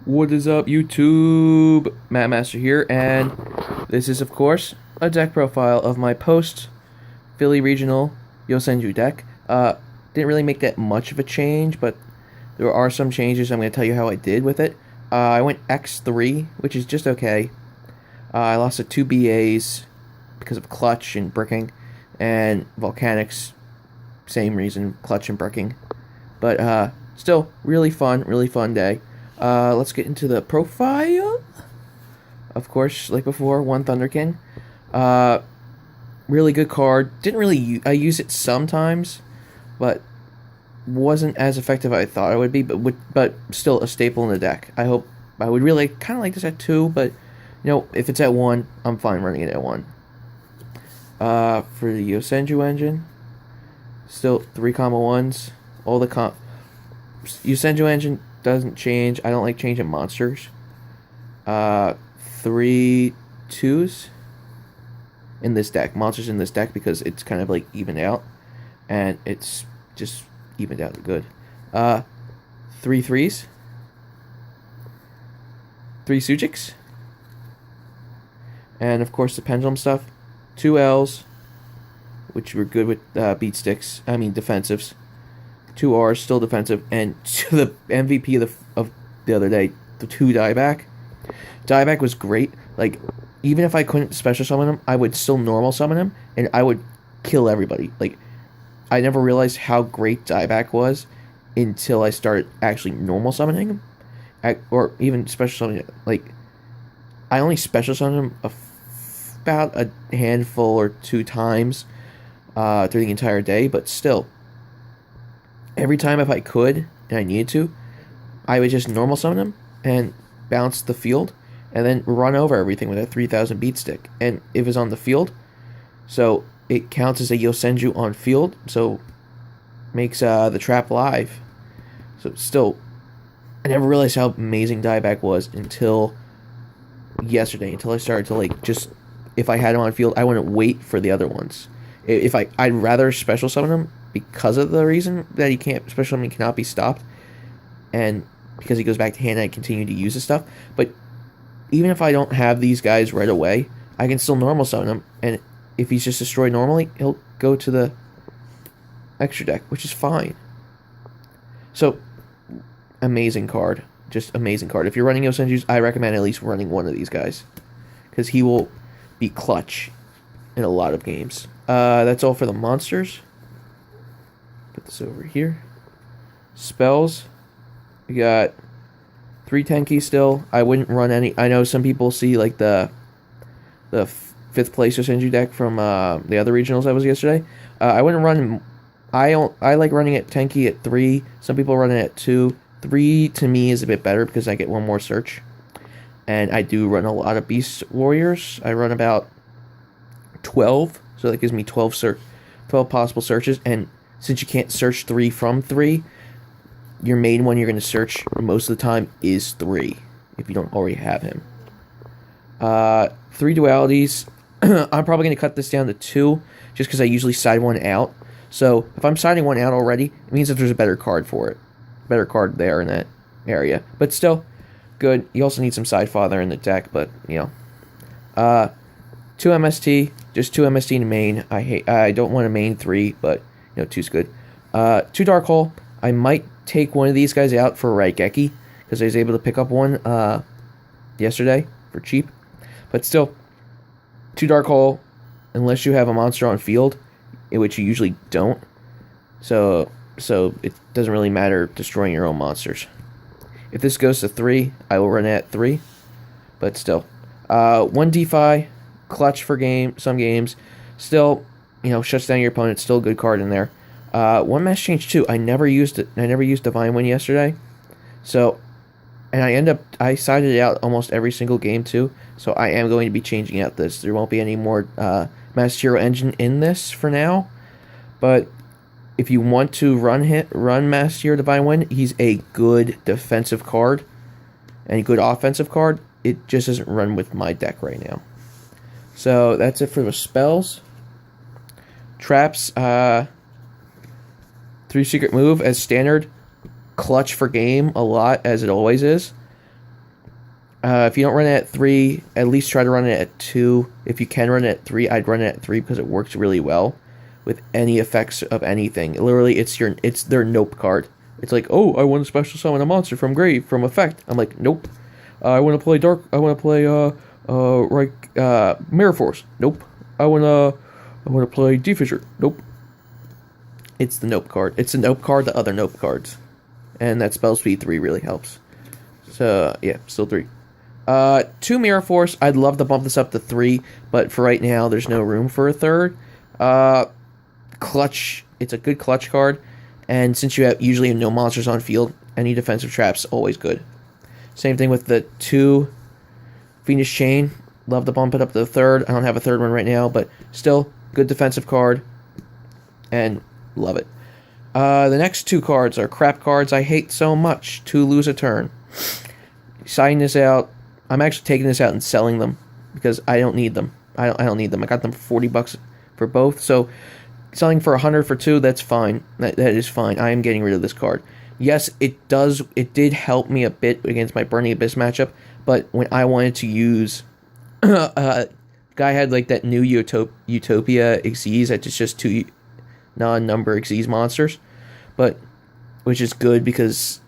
What is up, YouTube? Matt Master here, and this is, of course, a deck profile of my post-Philly Regional Yosenju deck. Didn't really make that much of a change, but there are some changes. I'm going to tell you how I did with it. I went X3, which is just okay. I lost to 2 BAs because of Clutch and Bricking, and Volcanics, same reason, Clutch and Bricking. But still, really fun day. Let's get into the profile. Of course, like before, one Thunder King. Really good card. Didn't really I use it sometimes, but wasn't as effective as I thought it would be. But still a staple in the deck. I would really kind of like this at 2, but if it's at 1, I'm fine running it at 1. For the Yosenju engine, still 3 combo 1s. All the Yosenju engine doesn't change. I don't like changing monsters. 3 2s in this deck. Monsters in this deck because it's kind of like evened out. And it's just evened out good. 3 3s. 3 Sujiks. And of course the pendulum stuff. 2 L's, which were good with defensives. 2 R's, still defensive, and to the MVP of the other day, the 2 dieback. Dieback was great. Like, even if I couldn't special summon him, I would still normal summon him, and I would kill everybody. Like, I never realized how great dieback was until I started actually normal summoning him, or even special summoning. Like, I only special summoned him about a handful or 2 times through the entire day, but still. Every time if I could, and I needed to, I would just normal summon him and bounce the field, and then run over everything with a 3000 beat stick. And if it's on the field, so it counts as a Yosenju on field, so makes the trap live. So still, I never realized how amazing dieback was until yesterday, until I started to if I had him on field, I wouldn't wait for the other ones. I'd rather special summon him because of the reason that special summon cannot be stopped, and because he goes back to hand and I continue to use his stuff. But even if I don't have these guys right away, I can still normal summon him, and if he's just destroyed normally, he'll go to the extra deck, which is fine. So, amazing card. Just amazing card. If you're running Yosenjus, I recommend at least running one of these guys, because he will be clutch in a lot of games. That's all for the monsters. Put this over here. Spells. We got 3 Tenki still. I wouldn't run any. I know some people see like the 5th place Yosenju deck from the other regionals I was yesterday. I wouldn't run. I like running it Tenki at 3. Some people run it at 2. 3 to me is a bit better because I get 1 more search. And I do run a lot of Beast Warriors. I run about 12, so that gives me 12 possible searches. And since you can't search 3 from 3, your main one you're going to search most of the time is 3, if you don't already have him. 3 dualities. I'm probably going to cut this down to 2, just because I usually side one out. So if I'm siding one out already, it means that there's a better card for it. Better card there in that area. But still, good. You also need some side fodder in the deck, but, 2 MST, just 2 MST to main. I don't want to main 3, but, 2's good. 2 Dark Hole. I might take one of these guys out for Raigeki, because I was able to pick up one yesterday for cheap. But still, 2 Dark Hole, unless you have a monster on field, in which you usually don't. So it doesn't really matter destroying your own monsters. If this goes to 3, I will run it at 3. But still. 1 DeFi, clutch for some games. Still, shuts down your opponent. Still a good card in there. 1 Mass Change 2. I never used it. I never used Divine Wind yesterday. So, and I sided it out almost every single game too. So I am going to be changing out this. There won't be any more Mass Hero Engine in this for now. But if you want to run Mass Hero Divine Wind, he's a good defensive card and a good offensive card. It just doesn't run with my deck right now. So that's it for the spells. Traps, 3 secret move as standard. Clutch for game a lot, as it always is. If you don't run it at 3, at least try to run it at 2. If you can run it at 3, I'd run it at 3 because it works really well with any effects of anything. Literally, it's their nope card. It's like, oh, I want to special summon a monster from grave from effect. I'm like, nope. I want to play dark. I want to play Mirror Force. Nope. I want to play Defisher. Nope. It's the nope card. It's a nope card to other nope cards, and that spell speed 3 really helps. So yeah, still 3. 2 Mirror Force. I'd love to bump this up to 3, but for right now, there's no room for a third. Clutch. It's a good clutch card, and since you usually have no monsters on field, any defensive traps always good. Same thing with the 2 Venus Chain. Love to bump it up to the 3rd. I don't have a 3rd one right now, but still good defensive card, and love it. The next 2 cards are crap cards I hate so much. 2 lose a turn. Signing this out. I'm actually taking this out and selling them because I don't need them. I don't need them. I got them for $40 for both, so selling for $100 for 2, that's fine. That is fine. I am getting rid of this card. Yes, it did help me a bit against my Burning Abyss matchup, but when I wanted to use guy had like that new Utopia Xyz that's just 2 non-number Xyz monsters, but which is good because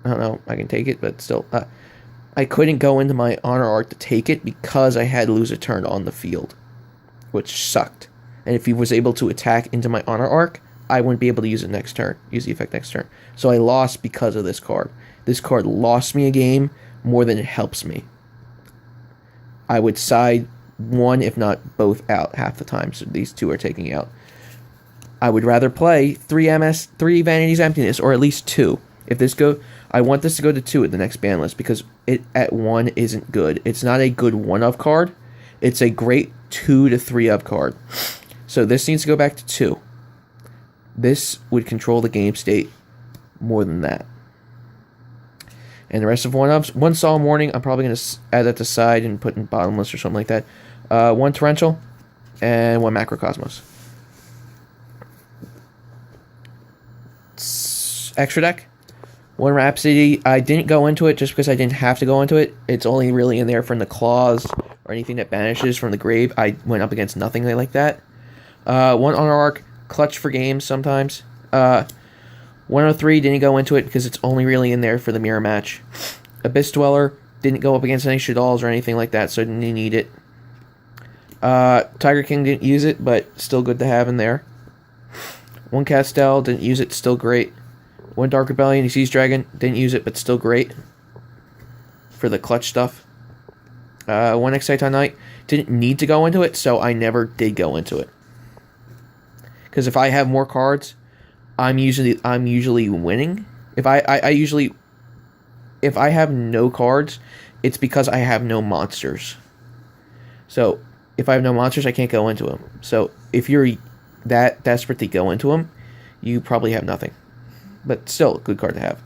I don't know, I can take it, but still I couldn't go into my Honor Arc to take it because I had to lose a turn on the field, which sucked. And if he was able to attack into my Honor Arc, I wouldn't be able to use it next turn, use the effect next turn. So I lost because of this card. This card lost me a game more than it helps me. I would side one, if not both, out half the time, so these 2 are taking out. I would rather play 3 Vanity's Emptiness, or at least 2. If this I want this to go to 2 at the next ban list, because it at 1 isn't good. It's not a good 1-of card. It's a great 2 to 3-of card. So this needs to go back to 2. This would control the game state more than that. And the rest of 1-ofs, 1 Solemn Warning, I'm probably going to add that to side and put in Bottomless or something like that. 1 Torrential, and 1 Macrocosmos. Extra deck, 1 Rhapsody. I didn't go into it just because I didn't have to go into it. It's only really in there from the claws or anything that banishes from the grave. I went up against nothing like that. 1 Honor Arc, clutch for games sometimes. 103 didn't go into it because it's only really in there for the mirror match. Abyss Dweller didn't go up against any Shaddolls or anything like that, so I didn't need it. Tiger King didn't use it, but still good to have in there. 1 Castel didn't use it, still great. 1 Dark Rebellion, Seas Dragon didn't use it, but still great for the clutch stuff. 1 Exciton Knight didn't need to go into it, so I never did go into it. Because if I have more cards, I'm usually winning. If I have no cards, it's because I have no monsters. So if I have no monsters, I can't go into them. So if you're that desperate to go into them, you probably have nothing. But still, a good card to have.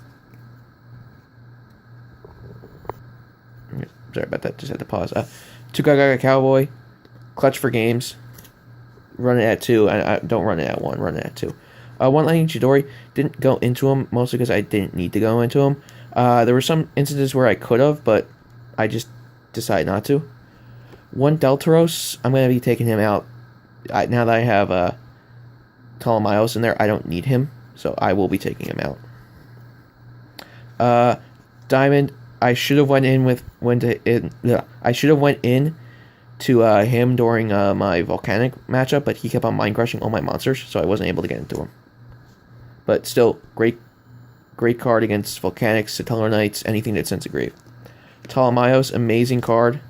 Sorry about that. Just had to pause. 2 Gaga Cowboy, clutch for games. Run it at 2. I don't run it at 1. Run it at 2. 1 Lightning Chidori, didn't go into him mostly because I didn't need to go into him. There were some instances where I could have, but I just decided not to. 1 Deltaros, I'm going to be taking him out. Now that I have Ptolemaeus in there, I don't need him, so I will be taking him out. Diamond, I should have went in to him during my Volcanic matchup, but he kept on mind crushing all my monsters, so I wasn't able to get into him. But still, great card against Volcanics, Satellar Knights, anything that sends a grave. Ptolemaeus, amazing card.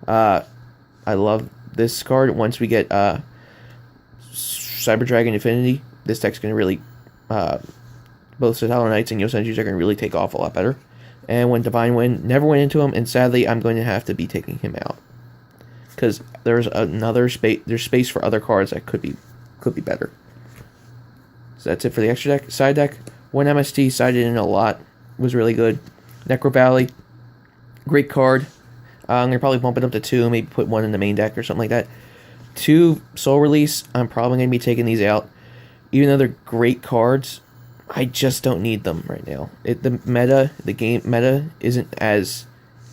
I love this card. Once we get Cyber Dragon Infinity, this deck's going to really, both Satellar Knights and Yosenju are going to really take off a lot better. And when Divine Wind, never went into him, and sadly, I'm going to have to be taking him out. Because there's space for other cards that could be better. So that's it for the extra deck. Side deck, 1 MST, sided in a lot, was really good. Necro Valley, great card. I'm going to probably bump it up to 2, maybe put 1 in the main deck or something like that. 2 Soul Release, I'm probably going to be taking these out. Even though they're great cards, I just don't need them right now. The game meta isn't as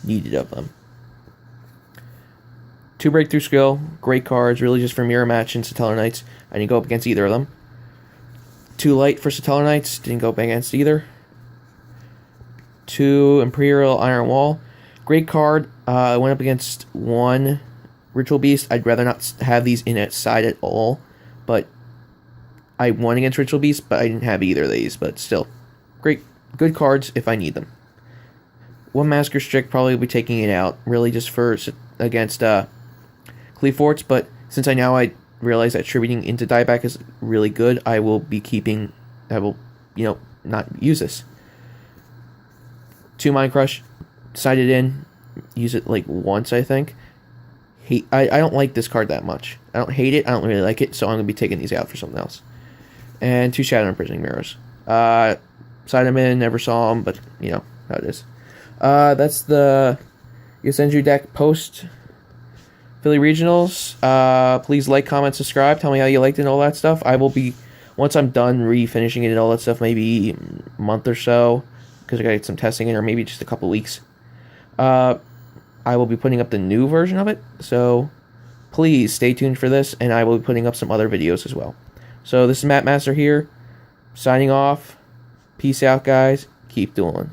needed of them. 2 Breakthrough Skill, great cards, really just for Mirror Match and Satellar Knights. I didn't go up against either of them. 2 Light for Satellar Knights, didn't go up against either. 2 Imperial Iron Wall, great card. I went up against 1 Ritual Beast. I'd rather not have these in its side at all, but I won against Ritual Beast, but I didn't have either of these, but still, great, good cards if I need them. 1 Masker Strict, probably will be taking it out, really just for against Cleaforts, but since I realize that attributing into dieback is really good, I will, not use this. 2 Mind Crush, decided in, use it like once, I think. I don't like this card that much. I don't hate it, I don't really like it, so I'm going to be taking these out for something else. And 2 Shadow Imprisoning Mirrors. Side them in, never saw them, but, you know how it is. That's the Yosenju deck post Philly Regionals. Please like, comment, subscribe. Tell me how you liked it and all that stuff. I will be, once I'm done refinishing it and all that stuff, maybe a month or so, because I got to get some testing in, or maybe just a couple weeks. I will be putting up the new version of it, so please stay tuned for this, and I will be putting up some other videos as well. So this is Matt Master here, signing off. Peace out, guys. Keep dueling.